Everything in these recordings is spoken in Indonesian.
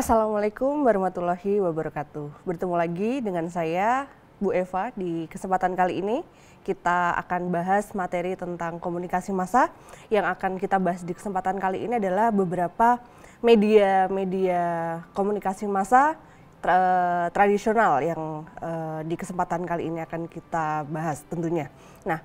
Assalamualaikum warahmatullahi wabarakatuh. Bertemu lagi dengan saya, Bu Eva. Di kesempatan kali ini kita akan bahas materi tentang komunikasi massa. Yang akan kita bahas di kesempatan kali ini adalah beberapa media komunikasi massa tradisional yang di kesempatan kali ini akan kita bahas tentunya. Nah,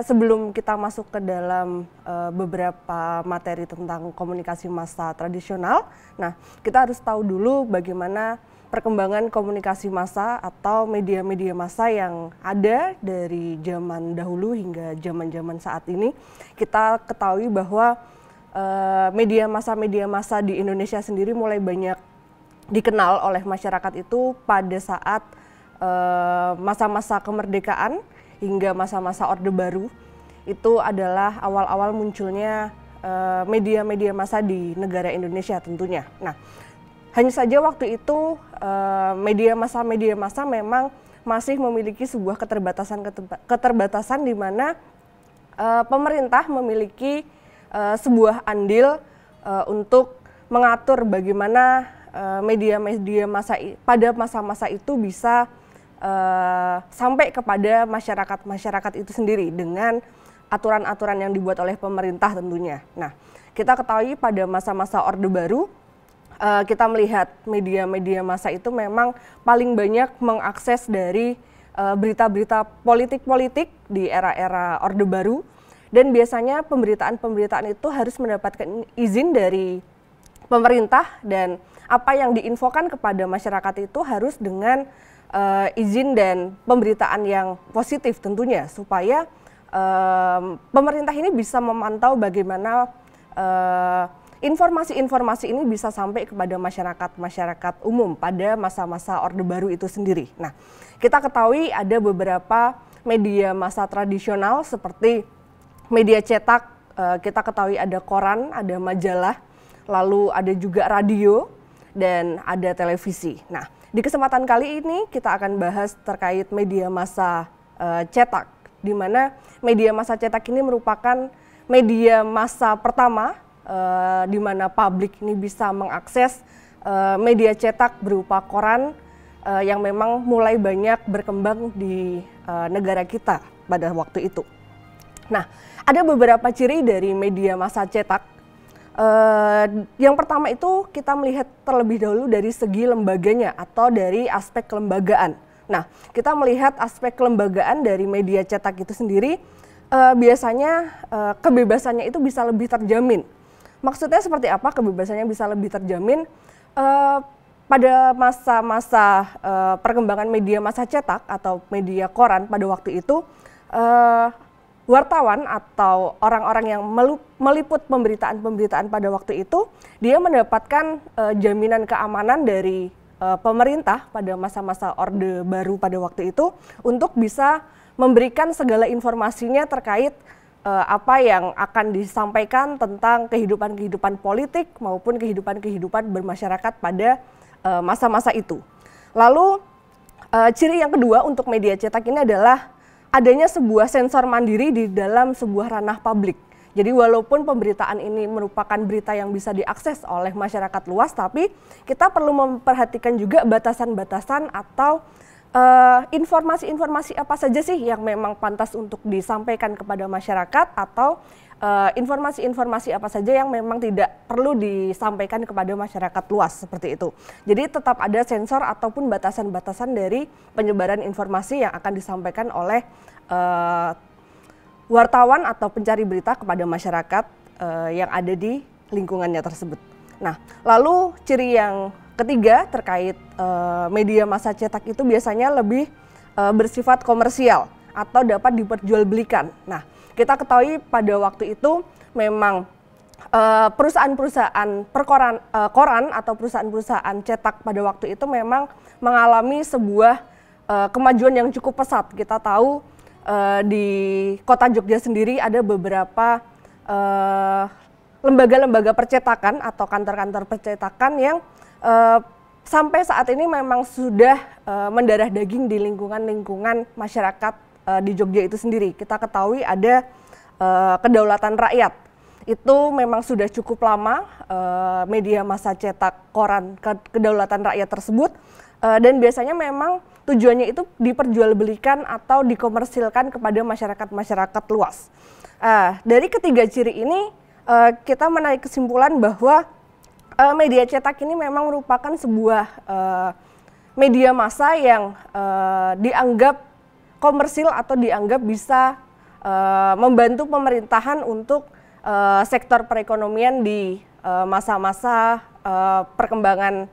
sebelum kita masuk ke dalam beberapa materi tentang komunikasi massa tradisional, nah kita harus tahu dulu bagaimana perkembangan komunikasi massa atau media-media massa yang ada dari zaman dahulu hingga zaman-zaman saat ini. Kita ketahui bahwa media massa di Indonesia sendiri mulai banyak dikenal oleh masyarakat itu pada saat masa-masa kemerdekaan hingga masa-masa Orde Baru. Itu adalah awal-awal munculnya media-media massa di negara Indonesia tentunya. Nah, hanya saja waktu itu media massa memang masih memiliki sebuah keterbatasan di mana pemerintah memiliki sebuah andil untuk mengatur bagaimana media-media massa pada masa-masa itu bisa sampai kepada masyarakat itu sendiri dengan aturan-aturan yang dibuat oleh pemerintah tentunya. Nah, kita ketahui pada masa-masa Orde Baru, kita melihat media-media massa itu memang paling banyak mengakses dari berita-berita politik-politik di era-era Orde Baru, dan biasanya pemberitaan-pemberitaan itu harus mendapatkan izin dari pemerintah, dan apa yang diinfokan kepada masyarakat itu harus dengan izin dan pemberitaan yang positif tentunya, supaya pemerintah ini bisa memantau bagaimana informasi-informasi ini bisa sampai kepada masyarakat umum pada masa-masa Orde Baru itu sendiri. Nah, kita ketahui ada beberapa media massa tradisional seperti media cetak, kita ketahui ada koran, ada majalah, lalu ada juga radio, dan ada televisi. Nah, di kesempatan kali ini kita akan bahas terkait media massa cetak, di mana media massa cetak ini merupakan media massa pertama di mana publik ini bisa mengakses media cetak berupa koran yang memang mulai banyak berkembang di negara kita pada waktu itu. Nah, ada beberapa ciri dari media massa cetak. Yang pertama itu kita melihat terlebih dahulu dari segi lembaganya atau dari aspek kelembagaan. Nah, kita melihat aspek kelembagaan dari media cetak itu sendiri, biasanya kebebasannya itu bisa lebih terjamin. Maksudnya seperti apa kebebasannya bisa lebih terjamin? Pada masa-masa perkembangan media massa cetak atau media koran pada waktu itu, wartawan atau orang-orang yang meliput pemberitaan-pemberitaan pada waktu itu, dia mendapatkan jaminan keamanan dari pemerintah pada masa-masa Orde Baru pada waktu itu untuk bisa memberikan segala informasinya terkait apa yang akan disampaikan tentang kehidupan-kehidupan politik maupun kehidupan-kehidupan bermasyarakat pada masa-masa itu. Lalu ciri yang kedua untuk media cetak ini adalah adanya sebuah sensor mandiri di dalam sebuah ranah publik. Jadi walaupun pemberitaan ini merupakan berita yang bisa diakses oleh masyarakat luas, tapi kita perlu memperhatikan juga batasan-batasan atau informasi-informasi apa saja sih yang memang pantas untuk disampaikan kepada masyarakat, atau informasi-informasi apa saja yang memang tidak perlu disampaikan kepada masyarakat luas seperti itu. Jadi tetap ada sensor ataupun batasan-batasan dari penyebaran informasi yang akan disampaikan oleh wartawan atau pencari berita kepada masyarakat yang ada di lingkungannya tersebut. Nah, lalu ciri yang ketiga terkait media massa cetak itu biasanya lebih bersifat komersial atau dapat diperjualbelikan. Nah, kita ketahui pada waktu itu memang perusahaan-perusahaan koran atau perusahaan-perusahaan cetak pada waktu itu memang mengalami sebuah kemajuan yang cukup pesat. Kita tahu di kota Jogja sendiri ada beberapa lembaga-lembaga percetakan atau kantor-kantor percetakan yang sampai saat ini memang sudah mendarah daging di lingkungan masyarakat di Jogja itu sendiri. Kita ketahui ada kedaulatan rakyat itu memang sudah cukup lama media massa cetak koran kedaulatan rakyat tersebut, dan biasanya memang tujuannya itu diperjualbelikan atau dikomersilkan kepada masyarakat luas. Dari ketiga ciri ini kita menarik kesimpulan bahwa media cetak ini memang merupakan sebuah media massa yang dianggap komersil atau dianggap bisa membantu pemerintahan untuk sektor perekonomian di masa-masa perkembangan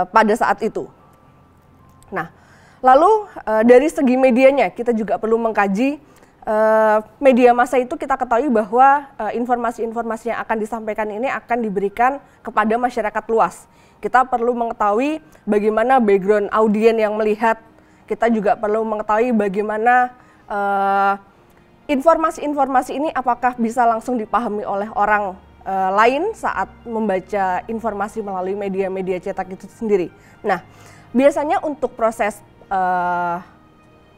pada saat itu. Nah, lalu dari segi medianya kita juga perlu mengkaji media massa itu. Kita ketahui bahwa informasi-informasi yang akan disampaikan ini akan diberikan kepada masyarakat luas. Kita perlu mengetahui bagaimana background audien yang melihat. Kita juga perlu mengetahui bagaimana informasi-informasi ini apakah bisa langsung dipahami oleh orang lain saat membaca informasi melalui media-media cetak itu sendiri. Nah, biasanya untuk proses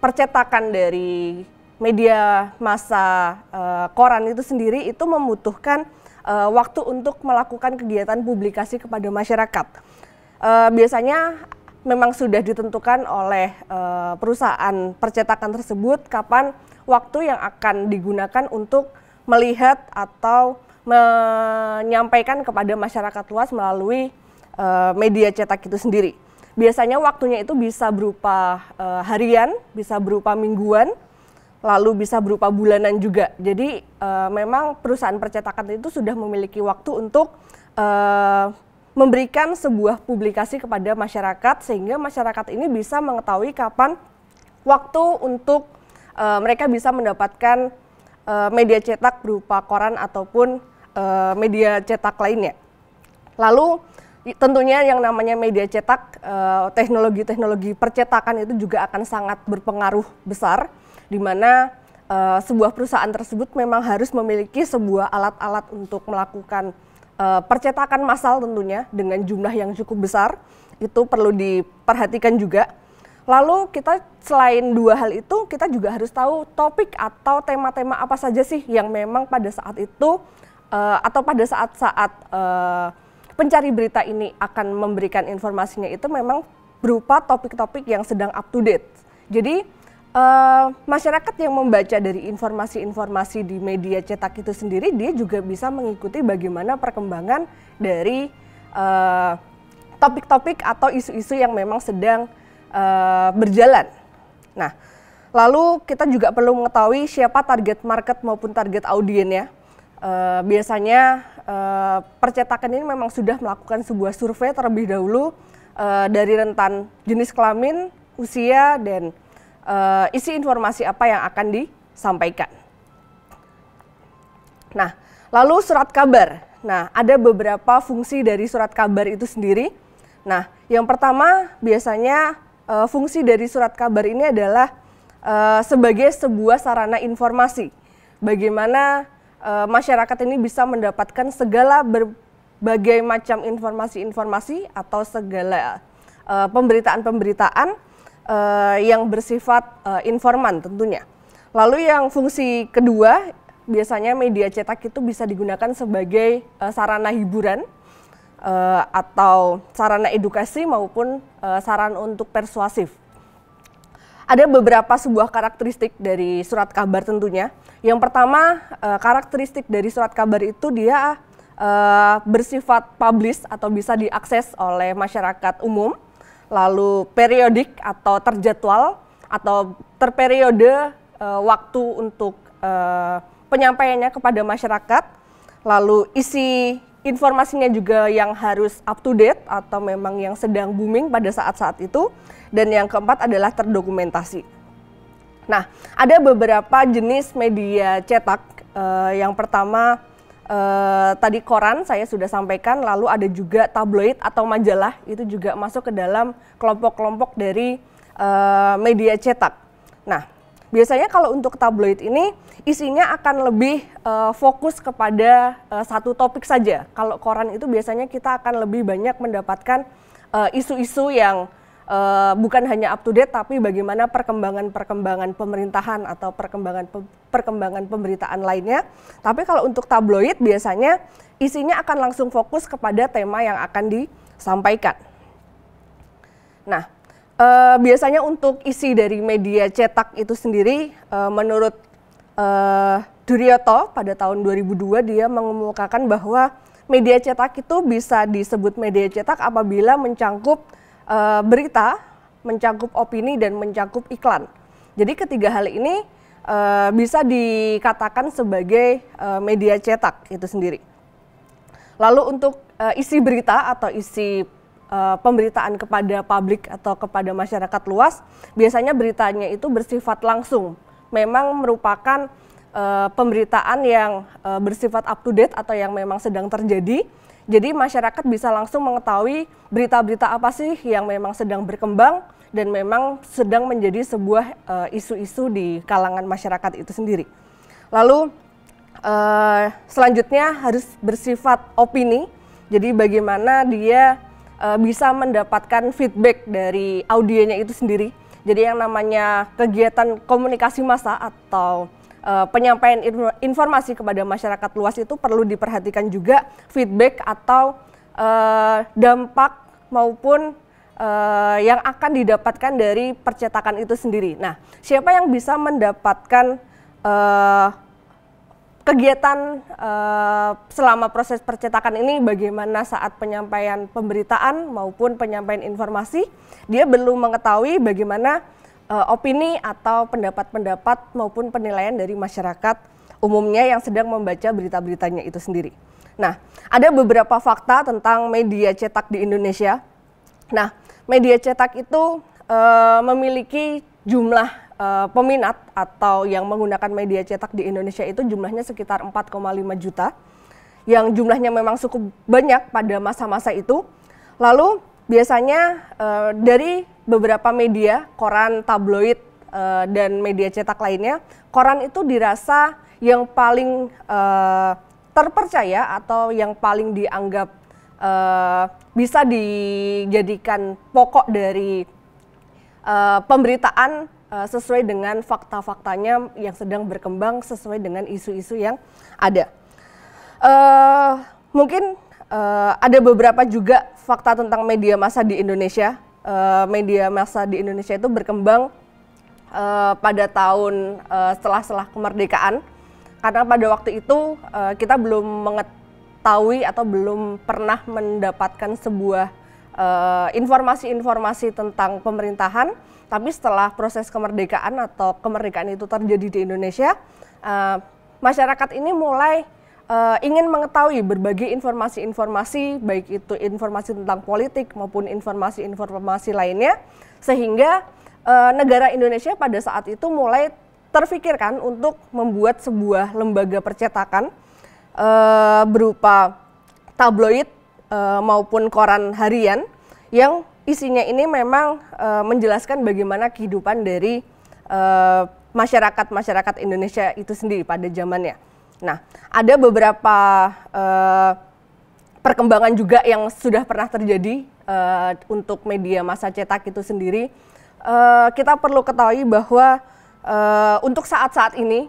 percetakan dari media massa koran itu sendiri itu membutuhkan waktu untuk melakukan kegiatan publikasi kepada masyarakat. Biasanya memang sudah ditentukan oleh perusahaan percetakan tersebut kapan waktu yang akan digunakan untuk melihat atau menyampaikan kepada masyarakat luas melalui media cetak itu sendiri. Biasanya waktunya itu bisa berupa harian, bisa berupa mingguan, lalu bisa berupa bulanan juga. Jadi memang perusahaan percetakan itu sudah memiliki waktu untuk memberikan sebuah publikasi kepada masyarakat sehingga masyarakat ini bisa mengetahui kapan waktu untuk mereka bisa mendapatkan media cetak berupa koran ataupun media cetak lainnya. Lalu tentunya yang namanya media cetak, teknologi-teknologi percetakan itu juga akan sangat berpengaruh besar, di mana sebuah perusahaan tersebut memang harus memiliki sebuah alat-alat untuk melakukan percetakan massal tentunya dengan jumlah yang cukup besar. Itu perlu diperhatikan juga. Lalu kita selain dua hal itu, kita juga harus tahu topik atau tema-tema apa saja sih yang memang pada saat itu atau pada saat-saat pencari berita ini akan memberikan informasinya itu memang berupa topik-topik yang sedang up to date. Jadi masyarakat yang membaca dari informasi-informasi di media cetak itu sendiri, dia juga bisa mengikuti bagaimana perkembangan dari topik-topik atau isu-isu yang memang sedang berjalan. Nah, lalu kita juga perlu mengetahui siapa target market maupun target audiennya. Biasanya percetakan ini memang sudah melakukan sebuah survei terlebih dahulu dari rentan jenis kelamin, usia, dan isi informasi apa yang akan disampaikan. Nah, lalu surat kabar. Nah, ada beberapa fungsi dari surat kabar itu sendiri. Nah, yang pertama biasanya fungsi dari surat kabar ini adalah sebagai sebuah sarana informasi. Bagaimana masyarakat ini bisa mendapatkan segala berbagai macam informasi-informasi atau segala pemberitaan-pemberitaan yang bersifat informan tentunya. Lalu yang fungsi kedua, biasanya media cetak itu bisa digunakan sebagai sarana hiburan atau sarana edukasi maupun sarana untuk persuasif. Ada beberapa sebuah karakteristik dari surat kabar tentunya. Yang pertama, karakteristik dari surat kabar itu dia bersifat publish atau bisa diakses oleh masyarakat umum, lalu periodik atau terjadwal atau terperiode waktu untuk penyampaiannya kepada masyarakat, lalu isi informasinya juga yang harus up to date atau memang yang sedang booming pada saat-saat itu, dan yang keempat adalah terdokumentasi. Nah, ada beberapa jenis media cetak. Yang pertama tadi koran saya sudah sampaikan, lalu ada juga tabloid atau majalah, itu juga masuk ke dalam kelompok-kelompok dari media cetak. Nah, biasanya kalau untuk tabloid ini isinya akan lebih fokus kepada satu topik saja. Kalau koran itu biasanya kita akan lebih banyak mendapatkan isu-isu yang bukan hanya up to date, tapi bagaimana perkembangan pemerintahan atau perkembangan pemberitaan lainnya. Tapi kalau untuk tabloid biasanya isinya akan langsung fokus kepada tema yang akan disampaikan. Nah, biasanya untuk isi dari media cetak itu sendiri, menurut Duryoto pada tahun 2002 dia mengemukakan bahwa media cetak itu bisa disebut media cetak apabila mencangkup berita, mencangkup opini, dan mencangkup iklan. Jadi ketiga hal ini bisa dikatakan sebagai media cetak itu sendiri. Lalu untuk isi berita atau isi pemberitaan kepada publik atau kepada masyarakat luas, biasanya beritanya itu bersifat langsung. Memang merupakan pemberitaan yang bersifat up to date atau yang memang sedang terjadi. Jadi masyarakat bisa langsung mengetahui berita-berita apa sih yang memang sedang berkembang dan memang sedang menjadi sebuah isu-isu di kalangan masyarakat itu sendiri. Lalu selanjutnya harus bersifat opini. Jadi bagaimana dia bisa mendapatkan feedback dari audienya itu sendiri. Jadi yang namanya kegiatan komunikasi massa atau penyampaian informasi kepada masyarakat luas itu perlu diperhatikan juga feedback atau dampak maupun yang akan didapatkan dari percetakan itu sendiri. Nah, siapa yang bisa mendapatkan kegiatan selama proses percetakan ini, bagaimana saat penyampaian pemberitaan maupun penyampaian informasi, dia perlu mengetahui bagaimana opini atau pendapat-pendapat maupun penilaian dari masyarakat umumnya yang sedang membaca berita-beritanya itu sendiri. Nah, ada beberapa fakta tentang media cetak di Indonesia. Nah, media cetak itu memiliki jumlah peminat atau yang menggunakan media cetak di Indonesia itu jumlahnya sekitar 4,5 juta, yang jumlahnya memang cukup banyak pada masa-masa itu. Lalu biasanya dari beberapa media, koran, tabloid, dan media cetak lainnya, koran itu dirasa yang paling terpercaya atau yang paling dianggap bisa dijadikan pokok dari pemberitaan sesuai dengan fakta-faktanya yang sedang berkembang sesuai dengan isu-isu yang ada. Mungkin ada beberapa juga fakta tentang media massa di Indonesia. Media massa di Indonesia itu berkembang pada tahun setelah kemerdekaan, karena pada waktu itu kita belum mengetahui atau belum pernah mendapatkan sebuah informasi-informasi tentang pemerintahan. Tapi setelah proses kemerdekaan atau kemerdekaan itu terjadi di Indonesia, masyarakat ini mulai ingin mengetahui berbagai informasi-informasi, baik itu informasi tentang politik maupun informasi-informasi lainnya, sehingga negara Indonesia pada saat itu mulai terfikirkan untuk membuat sebuah lembaga percetakan berupa tabloid maupun koran harian yang isinya ini memang menjelaskan bagaimana kehidupan dari masyarakat Indonesia itu sendiri pada zamannya. Nah, ada beberapa perkembangan juga yang sudah pernah terjadi untuk media massa cetak itu sendiri. Kita perlu ketahui bahwa untuk saat-saat ini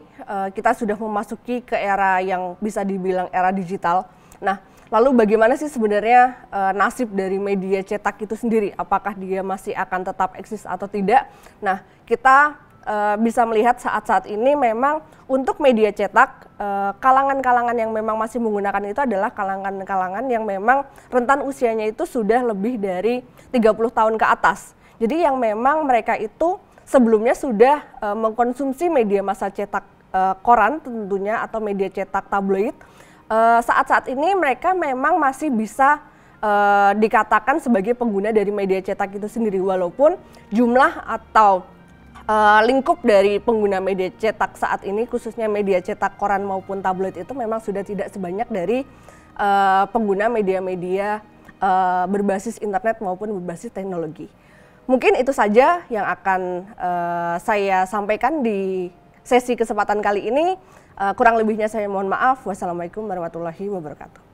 kita sudah memasuki ke era yang bisa dibilang era digital. Nah, lalu bagaimana sih sebenarnya nasib dari media cetak itu sendiri? Apakah dia masih akan tetap eksis atau tidak? Nah, kita bisa melihat saat-saat ini memang untuk media cetak, kalangan-kalangan yang memang masih menggunakan itu adalah kalangan-kalangan yang memang rentan usianya itu sudah lebih dari 30 tahun ke atas. Jadi yang memang mereka itu sebelumnya sudah mengkonsumsi media massa cetak koran tentunya atau media cetak tabloid. Saat-saat ini mereka memang masih bisa dikatakan sebagai pengguna dari media cetak itu sendiri, walaupun jumlah atau lingkup dari pengguna media cetak saat ini, khususnya media cetak koran maupun tabloid, itu memang sudah tidak sebanyak dari pengguna media-media berbasis internet maupun berbasis teknologi. Mungkin itu saja yang akan saya sampaikan di sesi kesempatan kali ini. Kurang lebihnya saya mohon maaf. Wassalamualaikum warahmatullahi wabarakatuh.